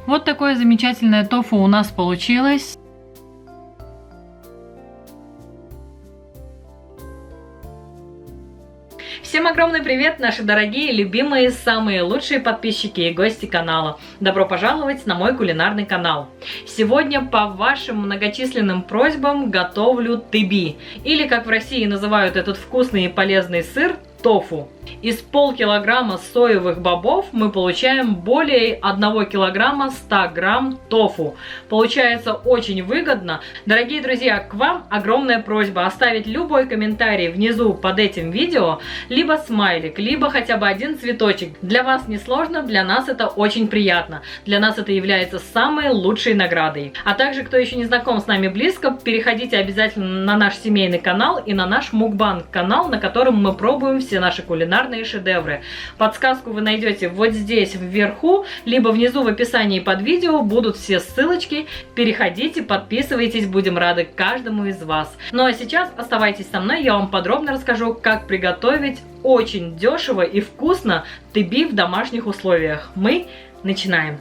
Вот такое замечательное тофу у нас получилось. Всем огромный привет, наши дорогие, любимые, самые лучшие подписчики и гости канала. Добро пожаловать на мой кулинарный канал. Сегодня по вашим многочисленным просьбам готовлю тыби, или как в России называют этот вкусный и полезный сыр, тофу. Из полкилограмма соевых бобов мы получаем более 1 килограмма 100 грамм тофу. Получается очень выгодно. Дорогие друзья, к вам огромная просьба оставить любой комментарий внизу под этим видео, либо смайлик, либо хотя бы один цветочек. Для вас не сложно, для нас это очень приятно. Для нас это является самой лучшей наградой. А также, кто еще не знаком с нами близко, переходите обязательно на наш семейный канал и на наш мукбанг канал, на котором мы пробуем все наши кулинарные шедевры. Подсказку вы найдете вот здесь вверху, либо внизу в описании под видео будут все ссылочки. Переходите, подписывайтесь, будем рады каждому из вас. Ну а сейчас оставайтесь со мной, я вам подробно расскажу, как приготовить очень дешево и вкусно тыби в домашних условиях. Мы начинаем.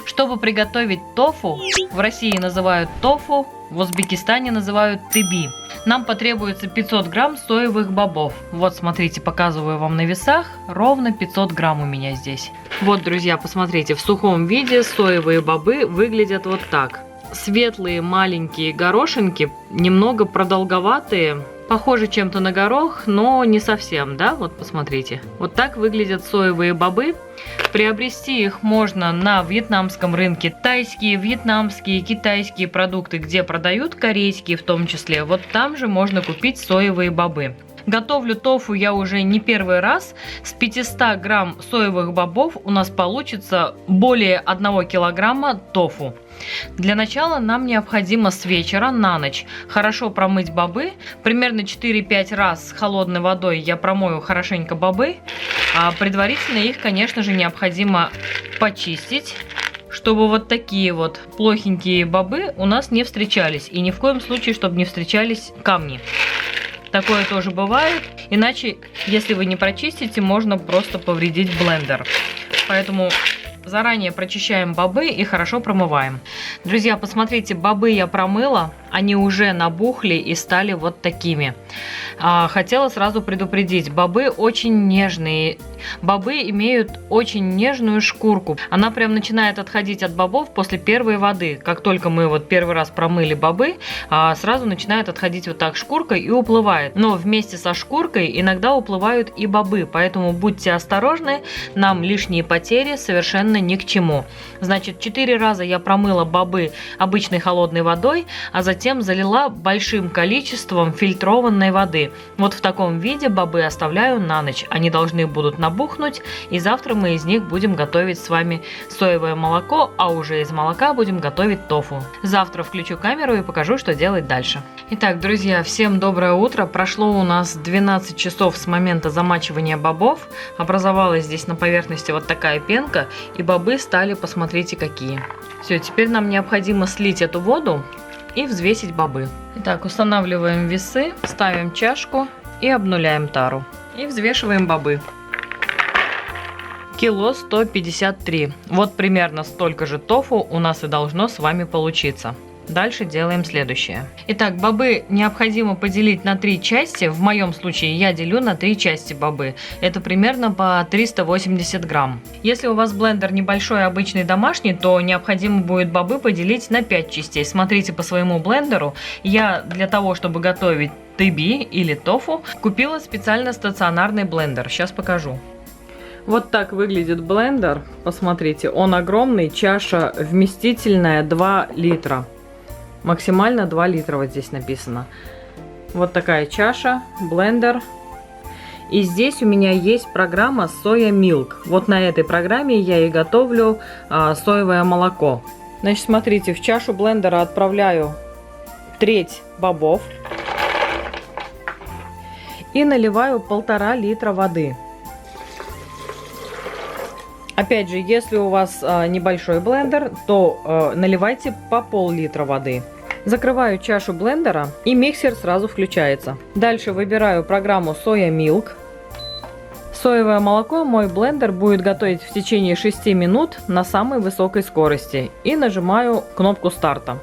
Чтобы приготовить тофу, в России называют тофу, в Узбекистане называют тыби. Нам потребуется 500 грамм соевых бобов. Вот, смотрите, показываю вам на весах. Ровно 500 грамм у меня здесь. Вот, друзья, посмотрите, в сухом виде соевые бобы выглядят вот так. Светлые маленькие горошинки, немного продолговатые. Похожи чем-то на горох, но не совсем, да? Вот посмотрите. Вот так выглядят соевые бобы. Приобрести их можно на вьетнамском рынке. Тайские, вьетнамские, китайские продукты, где продают, корейские в том числе. Вот там же можно купить соевые бобы. Готовлю тофу я уже не первый раз. С 500 грамм соевых бобов у нас получится более 1 килограмма тофу. Для начала нам необходимо с вечера на ночь хорошо промыть бобы. Примерно 4-5 раз с холодной водой я промою хорошенько бобы. А предварительно их, конечно же, необходимо почистить, чтобы вот такие вот плохенькие бобы у нас не встречались. И ни в коем случае, чтобы не встречались камни. Такое тоже бывает. Иначе, если вы не прочистите, можно просто повредить блендер. Поэтому заранее прочищаем бобы и хорошо промываем. Друзья, посмотрите, бобы я промыла. Они уже набухли и стали вот такими. Хотела сразу предупредить, бобы очень нежные. Бобы имеют очень нежную шкурку. Она прям начинает отходить от бобов после первой воды. Как только мы вот первый раз промыли бобы, сразу начинает отходить вот так шкурка и уплывает. Но вместе со шкуркой иногда уплывают и бобы. Поэтому будьте осторожны, нам лишние потери совершенно ни к чему. Значит, 4 раза я промыла бобы обычной холодной водой, а затем залила большим количеством фильтрованной воды. Вот в таком виде бобы оставляю на ночь. Они должны будут набухнуть, и завтра мы из них будем готовить с вами соевое молоко, а уже из молока будем готовить тофу. Завтра включу камеру и покажу, что делать дальше. Итак, друзья, всем доброе утро. Прошло у нас 12 часов с момента замачивания бобов. Образовалась здесь на поверхности вот такая пенка, и бобы стали, посмотрите, какие. Все, теперь нам необходимо слить эту воду и взвесить бобы. Итак, устанавливаем весы, ставим чашку и обнуляем тару. И взвешиваем бобы. Кило 153. Вот примерно столько же тофу у нас и должно с вами получиться. Дальше делаем следующее. Итак, бобы необходимо поделить на 3 части. В моем случае я делю на 3 части бобы. Это примерно по 380 грамм. Если у вас блендер небольшой, обычный домашний, то необходимо будет бобы поделить на 5 частей. Смотрите по своему блендеру. Я для того, чтобы готовить тыби или тофу, купила специально стационарный блендер. Сейчас покажу. Вот так выглядит блендер. Посмотрите, он огромный, чаша вместительная 2 литра. Максимально 2 литра вот здесь написано. Вот такая чаша, блендер. И здесь у меня есть программа Soya Milk. Вот на этой программе я и готовлю соевое молоко. Значит, смотрите, в чашу блендера отправляю треть бобов. И наливаю 1,5 литра воды. Опять же, если у вас небольшой блендер, то наливайте по пол-литра воды. Закрываю чашу блендера, и миксер сразу включается. Дальше выбираю программу Soya Milk. Соевое молоко мой блендер будет готовить в течение 6 минут на самой высокой скорости. И нажимаю кнопку старта.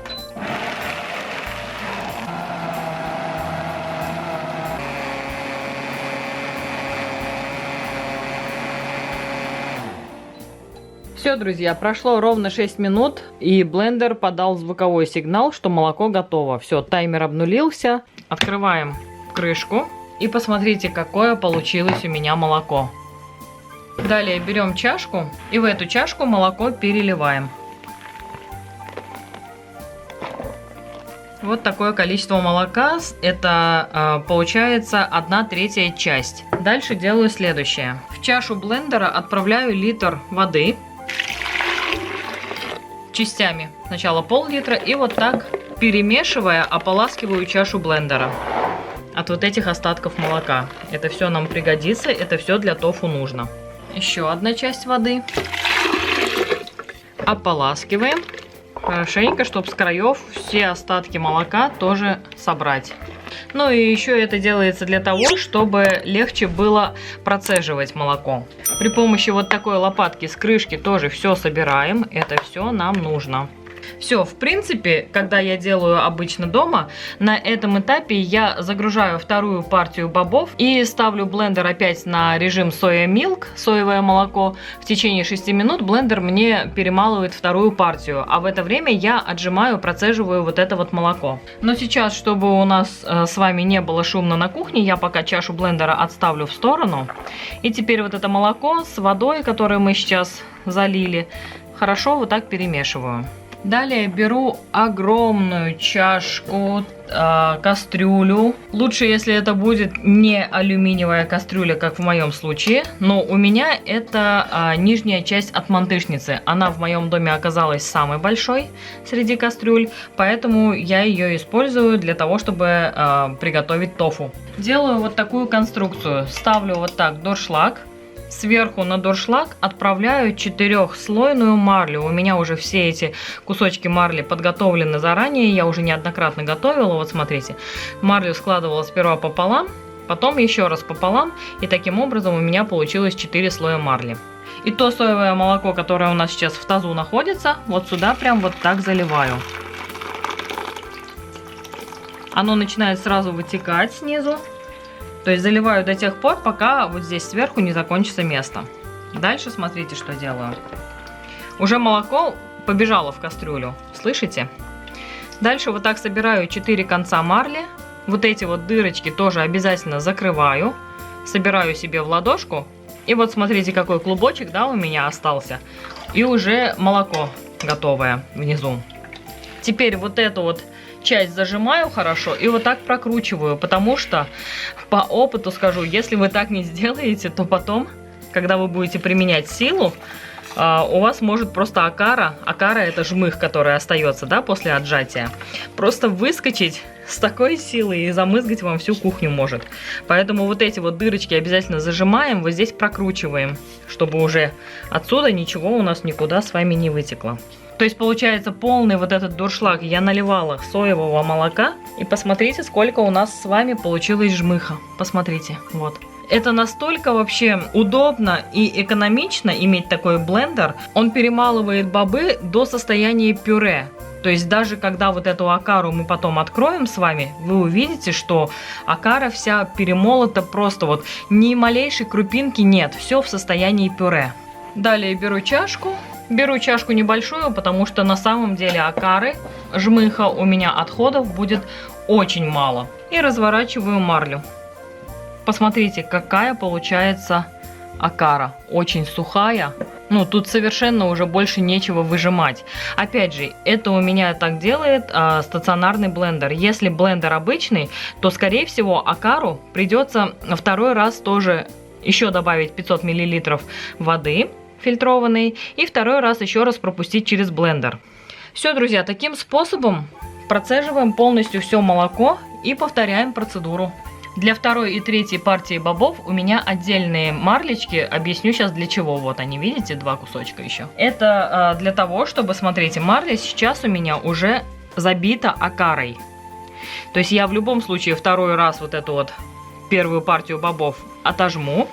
Все, друзья, прошло ровно 6 минут, и блендер подал звуковой сигнал, что молоко готово. Все, таймер обнулился. Открываем крышку и посмотрите, какое получилось у меня молоко. Далее берем чашку и в эту чашку молоко переливаем. Вот такое количество молока, это получается 1/3 часть. Дальше делаю следующее. В чашу блендера отправляю литр воды. Частями. Сначала пол-литра и вот так, перемешивая, ополаскиваю чашу блендера от вот этих остатков молока. Это все нам пригодится, это все для тофу нужно. Еще одна часть воды. Ополаскиваем хорошенько, чтобы с краев все остатки молока тоже собрать. Ну и еще это делается для того, чтобы легче было процеживать молоко. При помощи вот такой лопатки с крышки тоже все собираем. Это все нам нужно. Все, в принципе, когда я делаю обычно дома, на этом этапе я загружаю вторую партию бобов и ставлю блендер опять на режим Soya Milk, соевое молоко. В течение 6 минут блендер мне перемалывает вторую партию, а в это время я отжимаю, процеживаю вот это вот молоко. Но сейчас, чтобы у нас с вами не было шумно на кухне, я пока чашу блендера отставлю в сторону. И теперь вот это молоко с водой, которое мы сейчас залили, хорошо вот так перемешиваю. Далее беру огромную чашку, кастрюлю. Лучше, если это будет не алюминиевая кастрюля, как в моем случае. Но у меня это нижняя часть от мантышницы. Она в моем доме оказалась самой большой среди кастрюль. Поэтому я ее использую для того, чтобы приготовить тофу. Делаю вот такую конструкцию. Ставлю вот так доршлаг. Сверху на доршлаг отправляю 4-слойную марлю. У меня уже все эти кусочки марли подготовлены заранее. Я уже неоднократно готовила. Вот смотрите. Марлю складывала сперва пополам, потом еще раз пополам. И таким образом у меня получилось 4 слоя марли. И то соевое молоко, которое у нас сейчас в тазу находится, вот сюда прям вот так заливаю. Оно начинает сразу вытекать снизу. То есть заливаю до тех пор, пока вот здесь сверху не закончится место. Дальше смотрите, что делаю. Уже молоко побежало в кастрюлю. Слышите? Дальше вот так собираю 4 конца марли. Вот эти вот дырочки тоже обязательно закрываю. Собираю себе в ладошку. И вот смотрите, какой клубочек, да, у меня остался. И уже молоко готовое внизу. Теперь вот эту вот часть зажимаю хорошо и вот так прокручиваю, потому что по опыту скажу, если вы так не сделаете, то потом, когда вы будете применять силу, у вас может просто окара это жмых, который остается, да, после отжатия, просто выскочить с такой силой и замызгать вам всю кухню может. Поэтому вот эти вот дырочки обязательно зажимаем, вот здесь прокручиваем, чтобы уже отсюда ничего у нас никуда с вами не вытекло. То есть получается полный вот этот дуршлаг я наливала соевого молока. И посмотрите, сколько у нас с вами получилось жмыха. Посмотрите, вот. Это настолько вообще удобно и экономично иметь такой блендер. Он перемалывает бобы до состояния пюре. То есть даже когда вот эту окару мы потом откроем с вами, вы увидите, что окара вся перемолота просто вот ни малейшей крупинки нет. Все в состоянии пюре. Далее беру чашку. Беру чашку небольшую, потому что на самом деле окары, жмыха у меня отходов будет очень мало. И разворачиваю марлю. Посмотрите, какая получается окара. Очень сухая. Ну, тут совершенно уже больше нечего выжимать. Опять же, это у меня так делает стационарный блендер. Если блендер обычный, то, скорее всего, окару придется второй раз тоже еще добавить 500 мл воды фильтрованный и второй раз еще раз пропустить через блендер. Все, друзья, таким способом процеживаем полностью все молоко и повторяем процедуру. Для второй и третьей партии бобов у меня отдельные марлечки. Объясню сейчас для чего. Вот они, видите, 2 кусочка еще. Это для того, чтобы, смотрите, марля сейчас у меня уже забита окарой. То есть я в любом случае второй раз вот эту вот первую партию бобов отожму.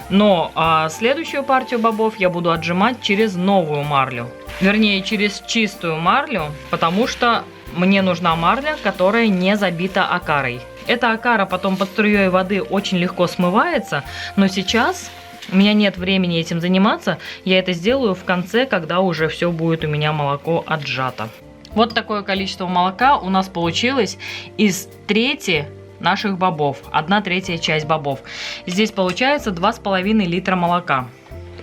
Но следующую партию бобов я буду отжимать через новую марлю. Вернее, через чистую марлю, потому что мне нужна марля, которая не забита окарой. Эта окара потом под струей воды очень легко смывается, но сейчас у меня нет времени этим заниматься. Я это сделаю в конце, когда уже все будет у меня молоко отжато. Вот такое количество молока у нас получилось из трети наших бобов. 1/3 часть бобов. Здесь получается 2,5 литра молока.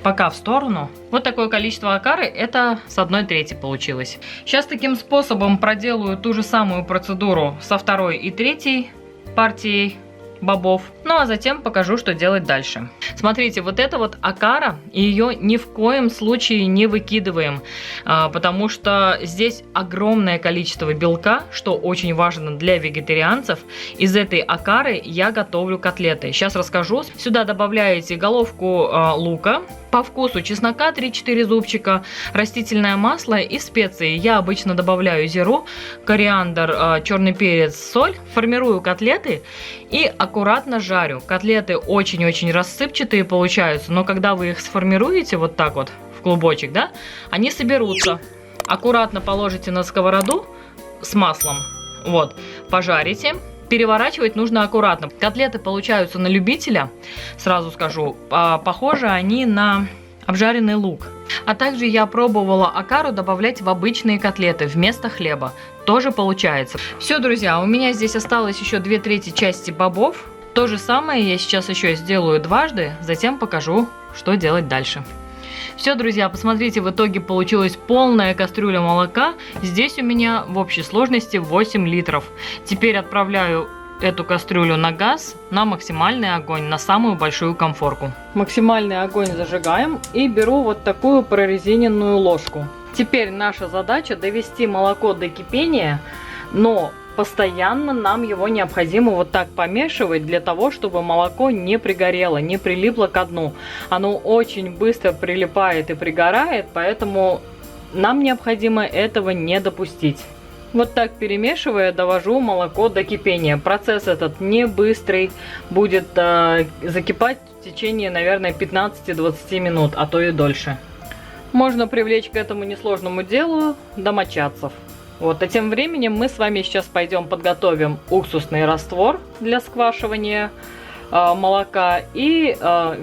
Пока в сторону. Вот такое количество окары, это с 1/3 получилось. Сейчас таким способом проделаю ту же самую процедуру со 2-й и 3-й партией бобов. Ну а затем покажу, что делать дальше. Смотрите, вот это вот окара, ее ни в коем случае не выкидываем, потому что здесь огромное количество белка, что очень важно для вегетарианцев. Из этой окары я готовлю котлеты. Сейчас расскажу. Сюда добавляете головку лука, по вкусу чеснока 3-4 зубчика, растительное масло и специи. Я обычно добавляю зиру, кориандр, черный перец, соль, формирую котлеты и аккуратно жарю. Котлеты очень-очень рассыпчатые получаются, но когда вы их сформируете вот так вот в клубочек, да, они соберутся. Аккуратно положите на сковороду с маслом, вот, пожарите. Переворачивать нужно аккуратно. Котлеты получаются на любителя, сразу скажу. Похожи они на обжаренный лук. А также я пробовала окару добавлять в обычные котлеты вместо хлеба. Тоже получается. Все, друзья, у меня здесь осталось еще 2/3 части бобов. То же самое я сейчас еще сделаю дважды, затем покажу, что делать дальше. Все, друзья, посмотрите, в итоге получилась полная кастрюля молока. Здесь у меня в общей сложности 8 литров. Теперь отправляю эту кастрюлю на газ, на максимальный огонь, на самую большую конфорку. Максимальный огонь зажигаем и беру вот такую прорезиненную ложку. Теперь наша задача довести молоко до кипения, но постоянно нам его необходимо вот так помешивать для того, чтобы молоко не пригорело, не прилипло ко дну. Оно очень быстро прилипает и пригорает, поэтому нам необходимо этого не допустить. Вот так перемешивая, довожу молоко до кипения. Процесс этот не быстрый, будет закипать в течение, наверное, 15-20 минут, а то и дольше. Можно привлечь к этому несложному делу домочадцев. Вот, а тем временем мы с вами сейчас пойдем подготовим уксусный раствор для сквашивания молока и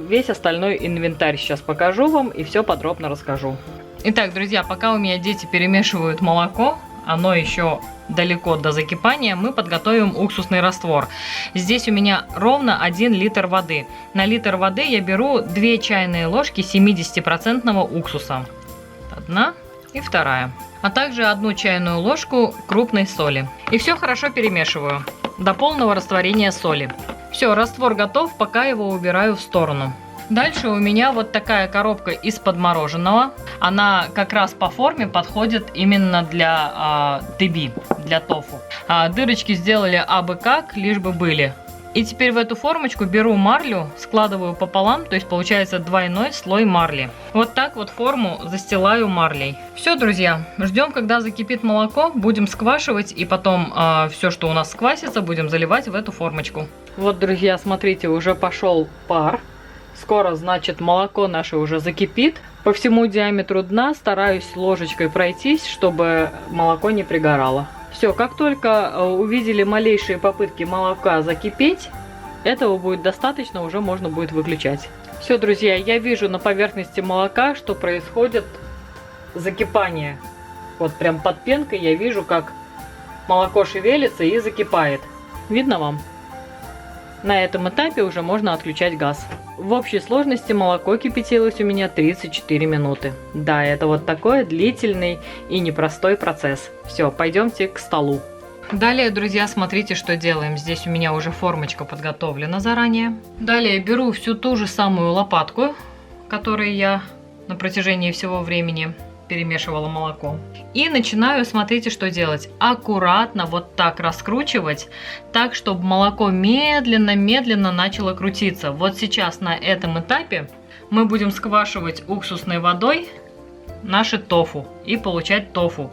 весь остальной инвентарь сейчас покажу вам и все подробно расскажу. Итак, друзья, пока у меня дети перемешивают молоко, оно еще далеко до закипания, мы подготовим уксусный раствор. Здесь у меня ровно 1 литр воды. На литр воды я беру 2 чайные ложки 70% уксуса. 1 и 2. А также 1 чайную ложку крупной соли. И все хорошо перемешиваю до полного растворения соли. Все, раствор готов, пока его убираю в сторону. Дальше у меня вот такая коробка из-под мороженого. Она как раз по форме подходит именно для тыби, для тофу. Дырочки сделали абы как, лишь бы были. И теперь в эту формочку беру марлю, складываю пополам, то есть получается двойной слой марли. Вот так вот форму застилаю марлей. Все, друзья, ждем, когда закипит молоко, будем сквашивать, и потом все, что у нас сквасится, будем заливать в эту формочку. Вот, друзья, смотрите, уже пошел пар. Скоро, значит, молоко наше уже закипит. По всему диаметру дна стараюсь ложечкой пройтись, чтобы молоко не пригорало. Все, как только увидели малейшие попытки молока закипеть, этого будет достаточно, уже можно будет выключать. Все, друзья, я вижу на поверхности молока, что происходит закипание. Вот прям под пенкой я вижу, как молоко шевелится и закипает. Видно вам? На этом этапе уже можно отключать газ. В общей сложности молоко кипятилось у меня 34 минуты. Да, это вот такой длительный и непростой процесс. Все, пойдемте к столу. Далее, друзья, смотрите, что делаем. Здесь у меня уже формочка подготовлена заранее. Далее беру всю ту же самую лопатку, которой я на протяжении всего времени перемешивала молоко. И начинаю, смотрите, что делать. Аккуратно вот так раскручивать, так, чтобы молоко медленно-медленно начало крутиться. Вот сейчас на этом этапе мы будем сквашивать уксусной водой наши тофу и получать тофу.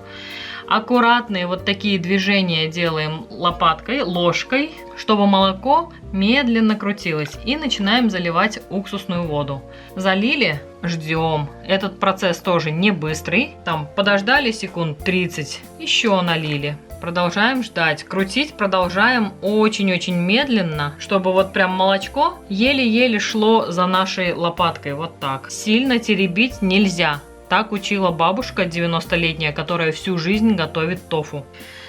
Аккуратные вот такие движения делаем лопаткой, ложкой, чтобы молоко медленно крутилось. И начинаем заливать уксусную воду. Залили, ждем. Этот процесс тоже не быстрый. Там подождали секунд 30, еще налили. Продолжаем ждать. Крутить продолжаем очень-очень медленно, чтобы вот прям молочко еле-еле шло за нашей лопаткой. Вот так. Сильно теребить нельзя. Так учила бабушка 90-летняя, которая всю жизнь готовит тофу.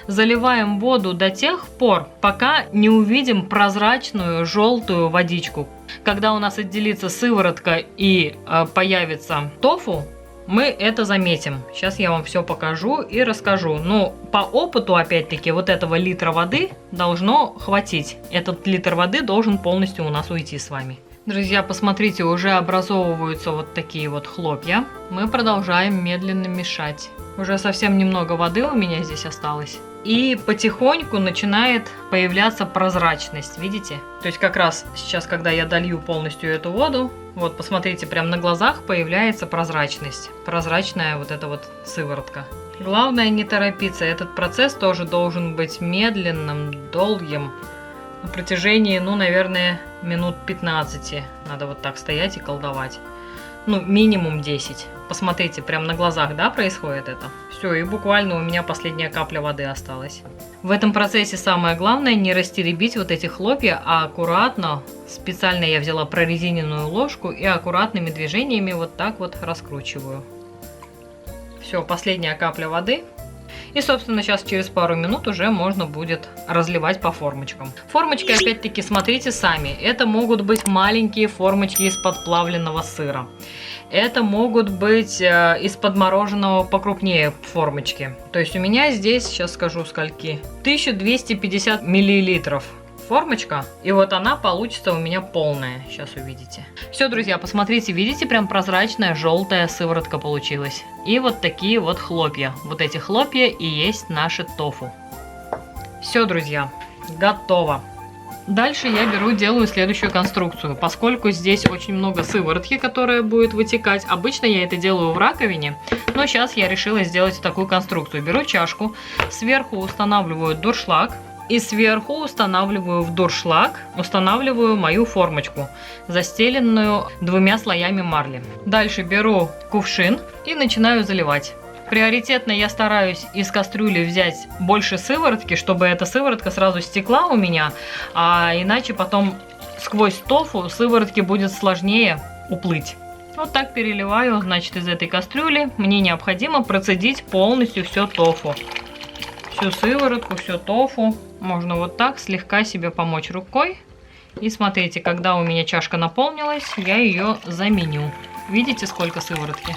Заливаем воду до тех пор, пока не увидим прозрачную желтую водичку. Когда у нас отделится сыворотка и появится тофу, мы это заметим. Сейчас я вам все покажу и расскажу. Но по опыту, опять-таки, вот этого литра воды должно хватить. Этот литр воды должен полностью у нас уйти с вами. Друзья, посмотрите, уже образовываются вот такие вот хлопья. Мы продолжаем медленно мешать. Уже совсем немного воды у меня здесь осталось. И потихоньку начинает появляться прозрачность, видите? То есть как раз сейчас, когда я долью полностью эту воду, вот посмотрите, прям на глазах появляется прозрачность. Прозрачная вот эта вот сыворотка. Главное не торопиться, этот процесс тоже должен быть медленным, долгим. На протяжении, ну, наверное, минут 15 надо вот так стоять и колдовать. Ну, минимум 10. Посмотрите, прям на глазах, да, происходит это? Все, и буквально у меня последняя капля воды осталась. В этом процессе самое главное не растеребить вот эти хлопья, а аккуратно, специально я взяла прорезиненную ложку и аккуратными движениями вот так вот раскручиваю. Все, последняя капля воды. И, собственно, сейчас через пару минут уже можно будет разливать по формочкам. Формочки, опять-таки, смотрите сами. Это могут быть маленькие формочки из-под плавленного сыра. Это могут быть из-под мороженого покрупнее формочки. То есть у меня здесь, сейчас скажу скольки, 1250 миллилитров формочка. И вот она получится у меня полная. Сейчас увидите. Все, друзья, посмотрите, видите, прям прозрачная желтая сыворотка получилась. И вот такие вот хлопья. Вот эти хлопья и есть наши тофу. Все, друзья, готово. Дальше я делаю следующую конструкцию. Поскольку здесь очень много сыворотки, которая будет вытекать, обычно я это делаю в раковине, но сейчас я решила сделать такую конструкцию. Беру чашку, сверху устанавливаю дуршлаг, и сверху устанавливаю в дуршлаг, устанавливаю мою формочку, застеленную 2 слоями марли. Дальше беру кувшин и начинаю заливать. Приоритетно я стараюсь из кастрюли взять больше сыворотки, чтобы эта сыворотка сразу стекла у меня, а иначе потом сквозь тофу сыворотки будет сложнее уплыть. Вот так переливаю, значит, из этой кастрюли. Мне необходимо процедить полностью все тофу. Всю сыворотку, все тофу. Можно вот так слегка себе помочь рукой. И смотрите, когда у меня чашка наполнилась, я ее заменю. Видите, сколько сыворотки?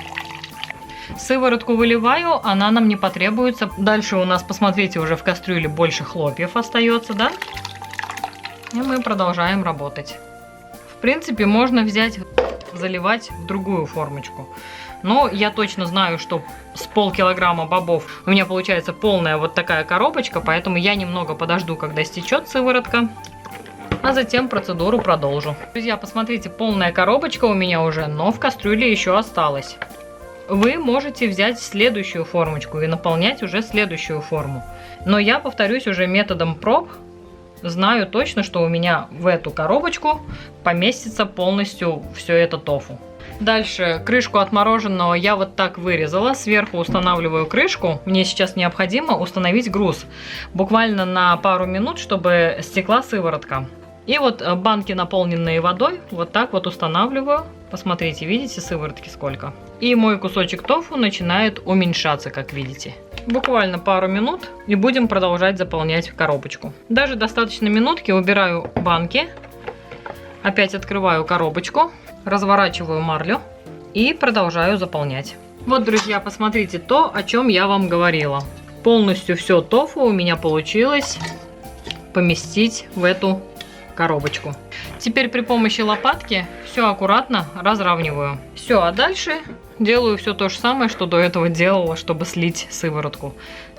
Сыворотку выливаю, она нам не потребуется. Дальше у нас, посмотрите, уже в кастрюле больше хлопьев остается, да? И мы продолжаем работать. В принципе, можно взять, заливать в другую формочку. Но я точно знаю, что с полкилограмма бобов у меня получается полная вот такая коробочка, поэтому я немного подожду, когда стечет сыворотка, а затем процедуру продолжу. Друзья, посмотрите, полная коробочка у меня уже, но в кастрюле еще осталось. Вы можете взять следующую формочку и наполнять уже следующую форму. Но я повторюсь уже методом проб. Знаю точно, что у меня в эту коробочку поместится полностью все это тофу. Дальше крышку от мороженого я вот так вырезала. Сверху устанавливаю крышку. Мне сейчас необходимо установить груз. Буквально на пару минут, чтобы стекла сыворотка. И вот банки, наполненные водой, вот так вот устанавливаю. Посмотрите, видите, сыворотки сколько. И мой кусочек тофу начинает уменьшаться, как видите. Буквально пару минут и будем продолжать заполнять коробочку. Даже достаточно минутки. Убираю банки. Опять открываю коробочку. Разворачиваю марлю и продолжаю заполнять. Вот, друзья, посмотрите то, о чем я вам говорила. Полностью все тофу у меня получилось поместить в эту коробочку. Теперь при помощи лопатки все аккуратно разравниваю. Все, а дальше делаю все то же самое, что до этого делала, чтобы слить сыворотку.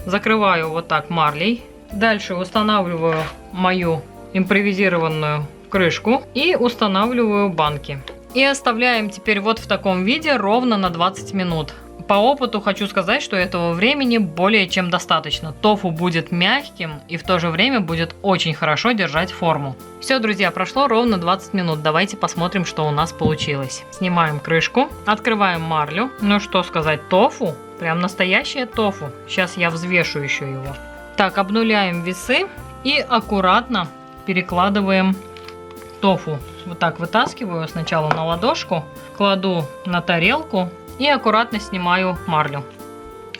Закрываю вот так марлей. Дальше устанавливаю мою импровизированную крышку и устанавливаю банки. И оставляем теперь вот в таком виде ровно на 20 минут. По опыту хочу сказать, что этого времени более чем достаточно. Тофу будет мягким и в то же время будет очень хорошо держать форму. Все, друзья, прошло ровно 20 минут. Давайте посмотрим, что у нас получилось. Снимаем крышку, открываем марлю. Ну что сказать, тофу, прям настоящее тофу. Сейчас я взвешу еще его. Так, обнуляем весы и аккуратно перекладываем тофу. Вот так вытаскиваю сначала на ладошку, кладу на тарелку и аккуратно снимаю марлю.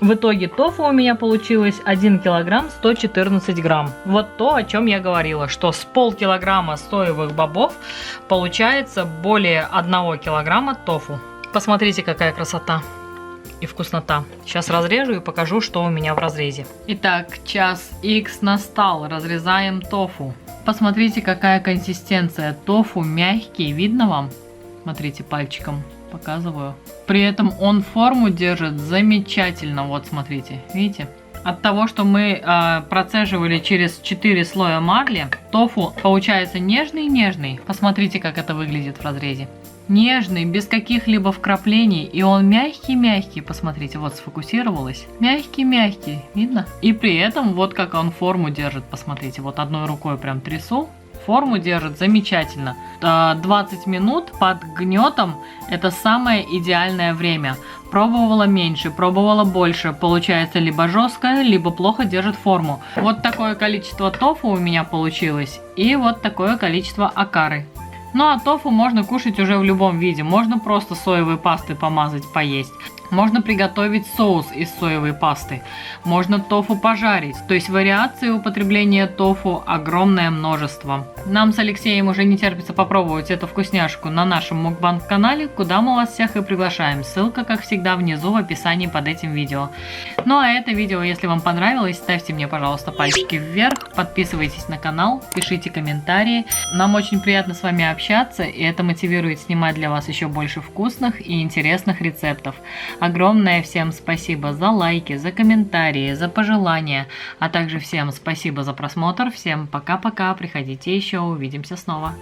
В итоге тофу у меня получилось 1 килограмм 114 грамм. Вот то, о чем я говорила, что с полкилограмма соевых бобов получается более 1 килограмма тофу. Посмотрите, какая красота и вкуснота. Сейчас разрежу и покажу, что у меня в разрезе. Итак, час X настал. Разрезаем тофу. Посмотрите, какая консистенция. Тофу мягкий, видно вам? Смотрите, пальчиком показываю. При этом он форму держит замечательно. Вот, смотрите, видите? От того, что мы процеживали через 4 слоя марли, тофу получается нежный-нежный. Посмотрите, как это выглядит в разрезе. Нежный, без каких-либо вкраплений. И он мягкий-мягкий. Посмотрите, вот сфокусировалось. Мягкий-мягкий, видно? И при этом вот как он форму держит. Посмотрите, вот одной рукой прям трясу. Форму держит замечательно. 20 минут под гнетом – это самое идеальное время. Пробовала меньше, пробовала больше. Получается либо жесткое, либо плохо держит форму. Вот такое количество тофу у меня получилось. И вот такое количество акары. Ну а тофу можно кушать уже в любом виде. Можно просто соевой пастой помазать, поесть. Можно приготовить соус из соевой пасты. Можно тофу пожарить. То есть вариаций употребления тофу огромное множество. Нам с Алексеем уже не терпится попробовать эту вкусняшку на нашем мукбанг канале, куда мы вас всех и приглашаем. Ссылка, как всегда, внизу в описании под этим видео. Ну а это видео, если вам понравилось, ставьте мне, пожалуйста, пальчики вверх, подписывайтесь на канал, пишите комментарии. Нам очень приятно с вами общаться, и это мотивирует снимать для вас еще больше вкусных и интересных рецептов. Огромное всем спасибо за лайки, за комментарии, за пожелания, а также всем спасибо за просмотр. Всем пока-пока, приходите еще, увидимся снова.